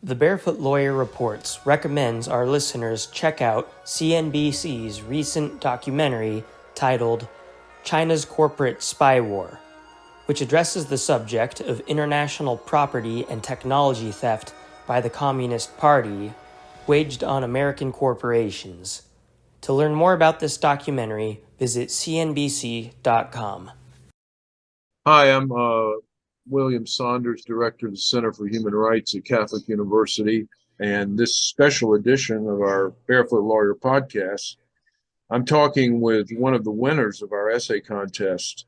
The Barefoot Lawyer Reports recommends our listeners check out CNBC's recent documentary titled China's Corporate Spy War, which addresses the subject of international property and technology theft by the Communist Party waged on American corporations. To learn more about this documentary, visit cnbc.com. Hi, I'm William Saunders, Director of the Center for Human Rights at Catholic University, and this special edition of our Barefoot Lawyer podcast, I'm talking with one of the winners of our essay contest,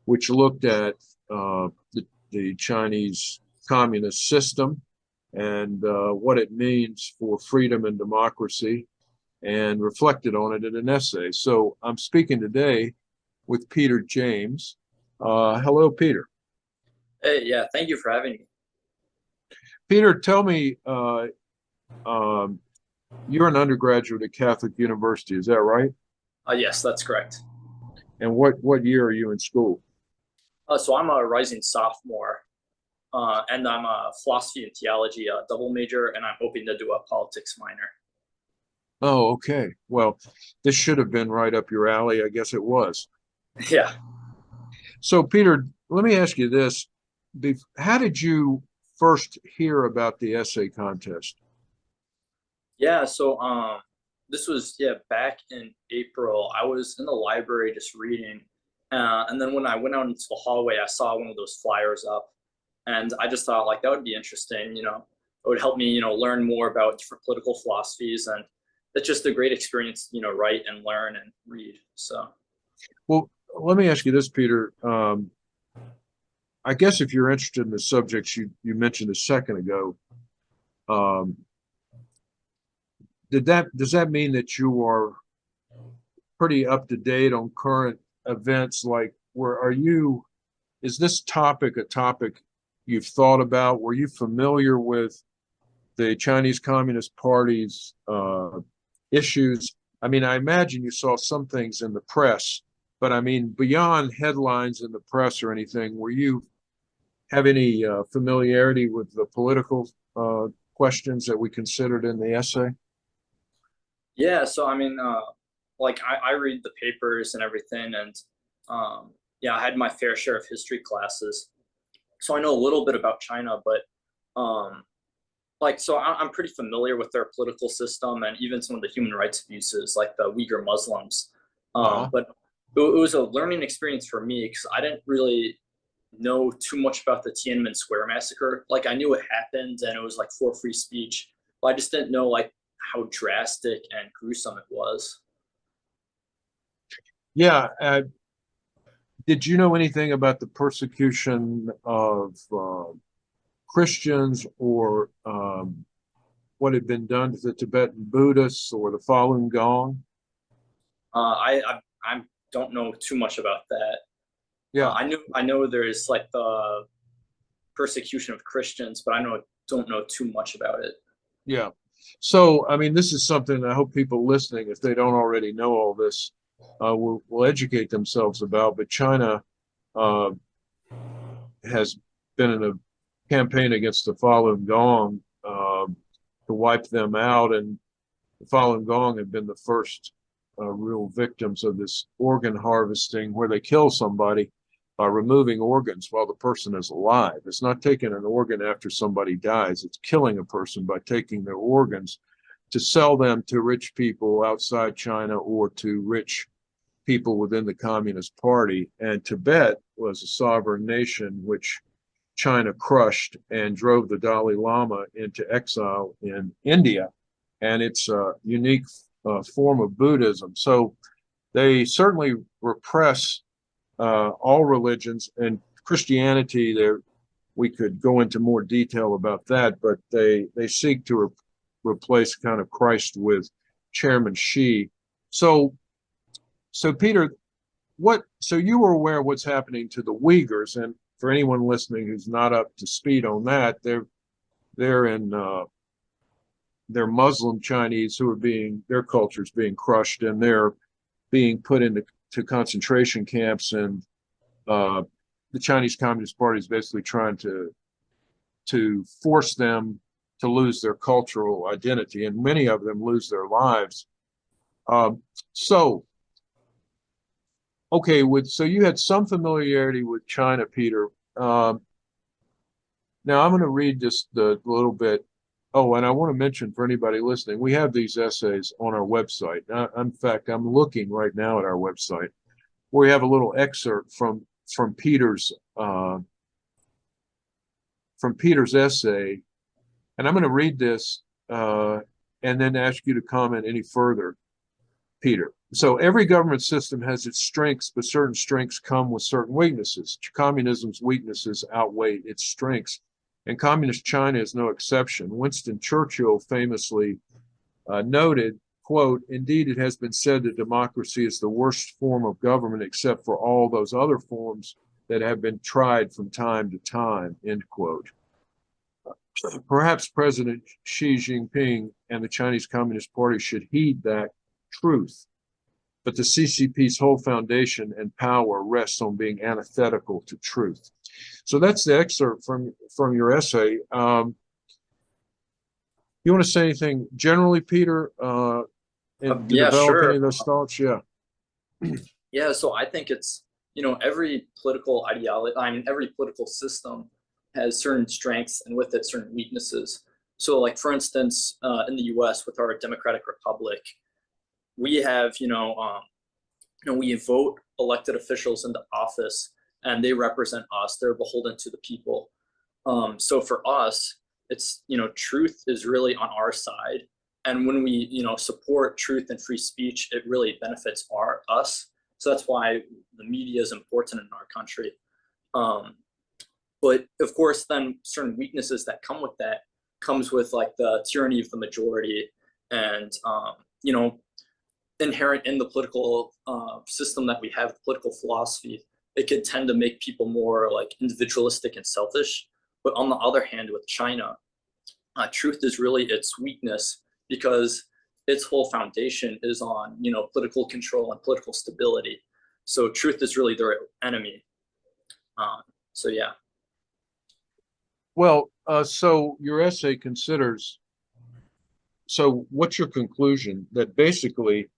which looked at the Chinese communist system and what it means for freedom and democracy, and reflected on it in an essay. So I'm speaking today with Peter James. Hello, Peter. Hey, yeah, thank you for having me. Peter, tell me, you're an undergraduate at Catholic University, is that right? Yes, that's correct. And what year are you in school? So I'm a rising sophomore, and I'm a philosophy and theology double major, and I'm hoping to do a politics minor. Oh, okay. Well, this should have been right up your alley. I guess it was. Yeah. So, Peter, let me ask you this. How did you first hear about the essay contest? Yeah, so this was back in April. I was in the library just reading, and then when I went out into the hallway, I saw one of those flyers up, and I just thought like that would be interesting. It would help me learn more about different political philosophies, and it's just a great experience. Write and learn and read. So, well, let me ask you this, Peter. I guess if you're interested in the subjects you mentioned a second ago, does that mean that you are pretty up to date on current events? Like, is this topic a topic you've thought about? Were you familiar with the Chinese Communist Party's issues? I mean, I imagine you saw some things in the press, but I mean, beyond headlines in the press or anything, were you have any familiarity with the political questions that we considered in the essay? Yeah, so I mean, I read the papers and everything, and I had my fair share of history classes, so I know a little bit about China, but I'm pretty familiar with their political system and even some of the human rights abuses, like the Uyghur Muslims. But it was a learning experience for me because I didn't really know too much about the Tiananmen Square massacre. Like, I knew it happened and it was like for free speech, but I just didn't know like how drastic and gruesome it was. Yeah. Did you know anything about the persecution of Christians or what had been done to the Tibetan Buddhists or the Falun Gong? I don't know too much about that. Yeah, I know there's like the persecution of Christians, but I don't know too much about it. yeah. So, I mean, this is something I hope people listening, if they don't already know all this, will educate themselves about. But China has been in a campaign against the Falun Gong to wipe them out, and the Falun Gong have been the first real victims of this organ harvesting, where they kill somebody by removing organs while the person is alive. It's not taking an organ after somebody dies. It's killing a person by taking their organs to sell them to rich people outside China or to rich people within the Communist Party. And Tibet was a sovereign nation which China crushed and drove the Dalai Lama into exile in India. And it's a unique form of Buddhism. So they certainly repress all religions, and Christianity, we could go into more detail about that, but they seek to replace kind of Christ with Chairman Xi. So Peter, so you were aware of what's happening to the Uyghurs, and for anyone listening who's not up to speed on that, they're Muslim Chinese who are their culture's being crushed, and they're being put into concentration camps, and the Chinese Communist Party is basically trying to force them to lose their cultural identity, and many of them lose their lives. So you had some familiarity with China, Peter. Now I'm going to read just a little bit. Oh, and I want to mention for anybody listening, we have these essays on our website. In fact, I'm looking right now at our website where we have a little excerpt from Peter's essay, and I'm going to read this and then ask you to comment any further, Peter. So every government system has its strengths, but certain strengths come with certain weaknesses. Communism's weaknesses outweigh its strengths, and communist China is no exception. Winston Churchill famously noted, quote, "Indeed, it has been said that democracy is the worst form of government except for all those other forms that have been tried from time to time," end quote. Perhaps President Xi Jinping and the Chinese Communist Party should heed that truth. But the CCP's whole foundation and power rests on being antithetical to truth. So that's the excerpt from your essay. You want to say anything generally, Peter, to develop any of those thoughts? Yeah. Yeah, so I think it's, every political ideology, every political system has certain strengths and with it certain weaknesses. So like, for instance, in the US with our democratic republic, we have, we vote elected officials into office and they represent us. They're beholden to the people. So for us, it's, truth is really on our side. And when we, support truth and free speech, it really benefits us. So that's why the media is important in our country. But of course, then certain weaknesses that come with that comes with like the tyranny of the majority and, inherent in the political system that we have, political philosophy, it could tend to make people more like individualistic and selfish. But on the other hand, with China, truth is really its weakness because its whole foundation is on, political control and political stability. So truth is really their enemy. So yeah. Well, so your essay considers, so what's your conclusion? That basically,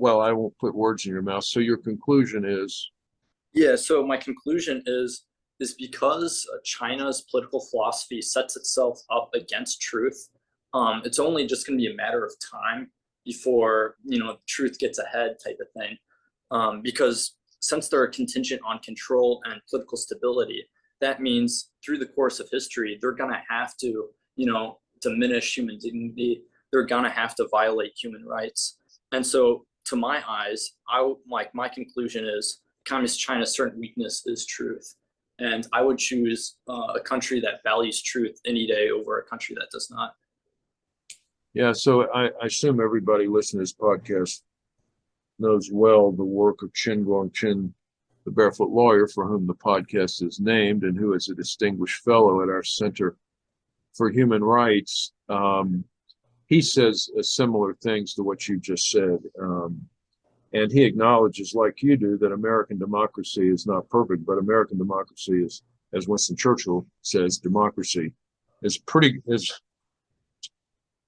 well, I won't put words in your mouth. So your conclusion is? Yeah, so my conclusion is because China's political philosophy sets itself up against truth, it's only just going to be a matter of time before, truth gets ahead type of thing. Because since they're contingent on control and political stability, that means through the course of history, they're going to have to, diminish human dignity. They're going to have to violate human rights. And so to my eyes, my conclusion is Communist China's certain weakness is truth. And I would choose a country that values truth any day over a country that does not. Yeah, so I assume everybody listening to this podcast knows well the work of Chen Guangcheng, the Barefoot Lawyer, for whom the podcast is named, and who is a distinguished fellow at our Center for Human Rights. He says similar things to what you just said. And he acknowledges, like you do, that American democracy is not perfect, but American democracy is, as Winston Churchill says, democracy is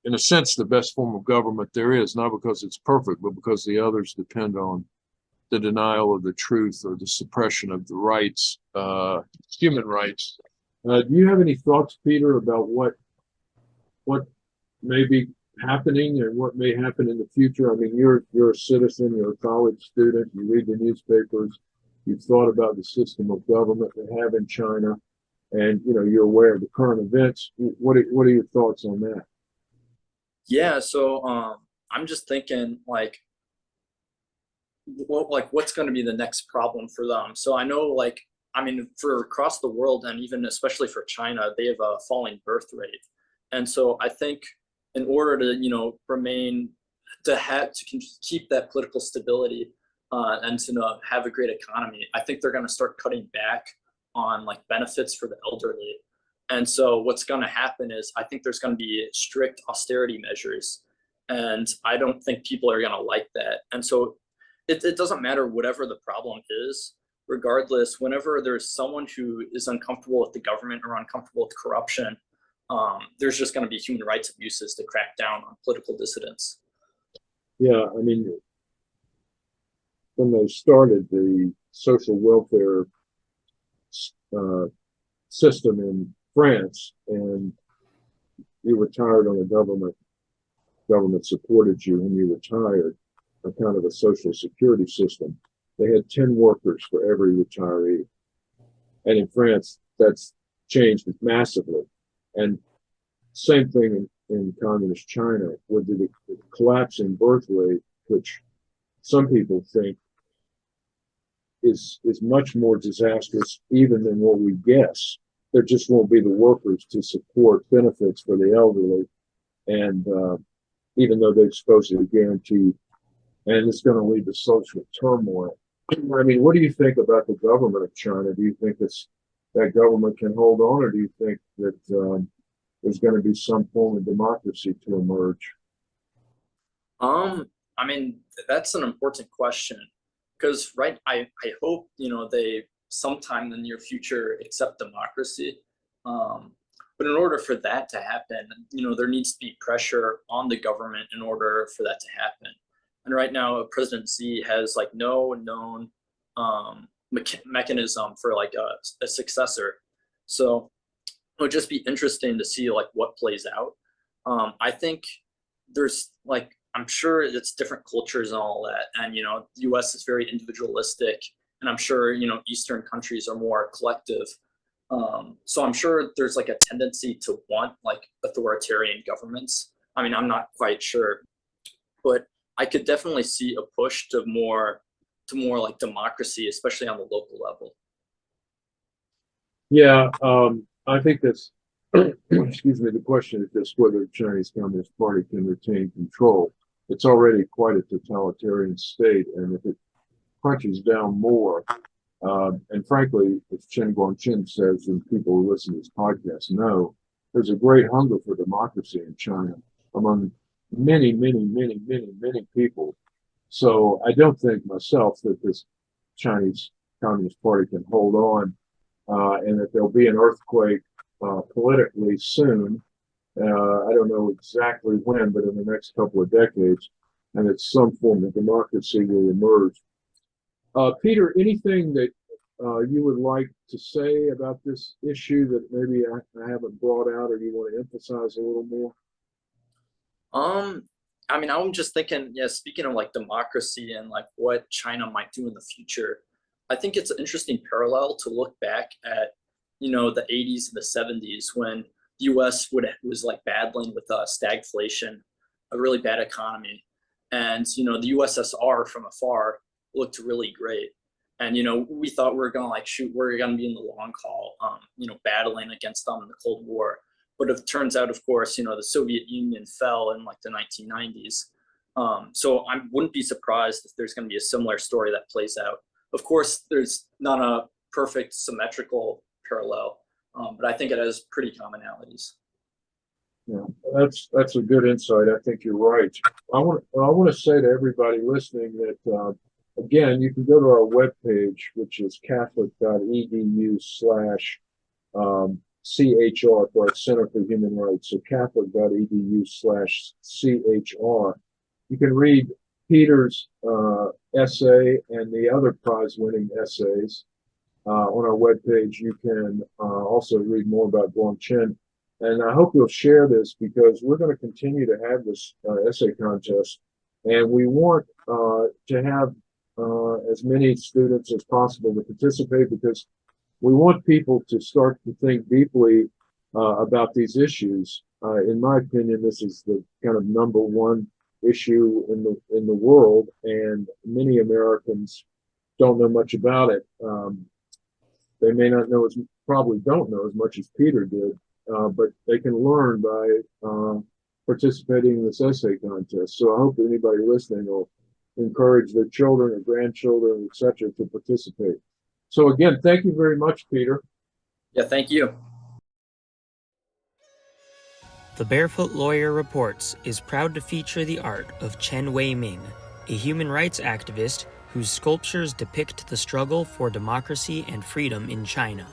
in a sense, the best form of government there is, not because it's perfect, but because the others depend on the denial of the truth or the suppression of the rights, human rights. Do you have any thoughts, Peter, about what may be happening and what may happen in the future? I mean, you're a citizen, you're a college student, you read the newspapers, you've thought about the system of government they have in China, and you're aware of the current events. What are your thoughts on that? Yeah, so I'm just thinking what's going to be the next problem for them. So I know for across the world and even especially for China, they have a falling birth rate. And so I think in order to, keep that political stability and to have a great economy, I think they're going to start cutting back on benefits for the elderly. And so what's going to happen is I think there's going to be strict austerity measures. And I don't think people are going to like that. And so it doesn't matter whatever the problem is, regardless, whenever there's someone who is uncomfortable with the government or uncomfortable with corruption, there's just going to be human rights abuses to crack down on political dissidents. Yeah, I mean, when they started the social welfare system in France, and you retired on a government supported you when you retired, a kind of a social security system. They had 10 workers for every retiree. And in France, that's changed massively. And same thing in communist China with the collapsing birth rate, which some people think is much more disastrous even than what we guess. There just won't be the workers to support benefits for the elderly. And even though they're supposed to guarantee, and it's going to lead to social turmoil. I mean, what do you think about the government of China? Do you think that government can hold on, or do you think that there's going to be some form of democracy to emerge? I mean, that's an important question because, right, I hope, they sometime in the near future accept democracy. But in order for that to happen, there needs to be pressure on the government in order for that to happen. And right now, President Xi has like no known mechanism for like a successor. So it would just be interesting to see like what plays out. I think there's like, I'm sure it's different cultures and all that. And, the US is very individualistic. And I'm sure, Eastern countries are more collective. So I'm sure there's like a tendency to want like authoritarian governments. I mean, I'm not quite sure, but I could definitely see a push to more like democracy, especially on the local level. Yeah, I think that's, excuse me, the question is just whether the Chinese Communist Party can retain control. It's already quite a totalitarian state, and if it crunches down more, and frankly, as Chen Guangcheng says, and people who listen to this podcast know, there's a great hunger for democracy in China among many, many, many, many, many people. So I don't think myself that this Chinese Communist Party can hold on, and that there'll be an earthquake politically soon. I don't know exactly when, but in the next couple of decades, and that some form of democracy will emerge. Peter, anything that you would like to say about this issue that maybe I haven't brought out, or you want to emphasize a little more? I mean, I'm just thinking, yeah, speaking of like democracy and like what China might do in the future, I think it's an interesting parallel to look back at, the 80s and the 70s when the US was like battling with stagflation, a really bad economy. And, the USSR from afar looked really great. And, we thought we were going to like, shoot, we're going to be in the long haul, battling against them in the Cold War. But it turns out, of course, the Soviet Union fell in like the 1990s. So I wouldn't be surprised if there's going to be a similar story that plays out. Of course, there's not a perfect symmetrical parallel, but I think it has pretty commonalities. Yeah, that's a good insight. I think you're right. I want to say to everybody listening that again, you can go to our webpage, which is catholic.edu/CHR for our Center for Human Rights. So catholic.edu/CHR. You can read Peter's essay and the other prize-winning essays on our webpage. You can also read more about Guangcheng. And I hope you'll share this because we're going to continue to have this essay contest. And we want to have as many students as possible to participate because we want people to start to think deeply about these issues. In my opinion, this is the kind of number one issue in the world, and many Americans don't know much about it. They may not know probably don't know as much as Peter did, but they can learn by participating in this essay contest. So I hope that anybody listening will encourage their children or grandchildren, etc., to participate. So again, thank you very much, Peter. Yeah, thank you. The Barefoot Lawyer Reports is proud to feature the art of Chen Guangcheng, a human rights activist whose sculptures depict the struggle for democracy and freedom in China.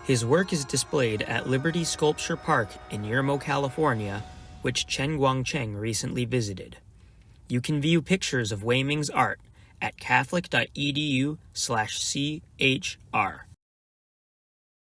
His work is displayed at Liberty Sculpture Park in Yermo, California, which Chen Guangcheng recently visited. You can view pictures of Wei Ming's art at catholic.edu/chr.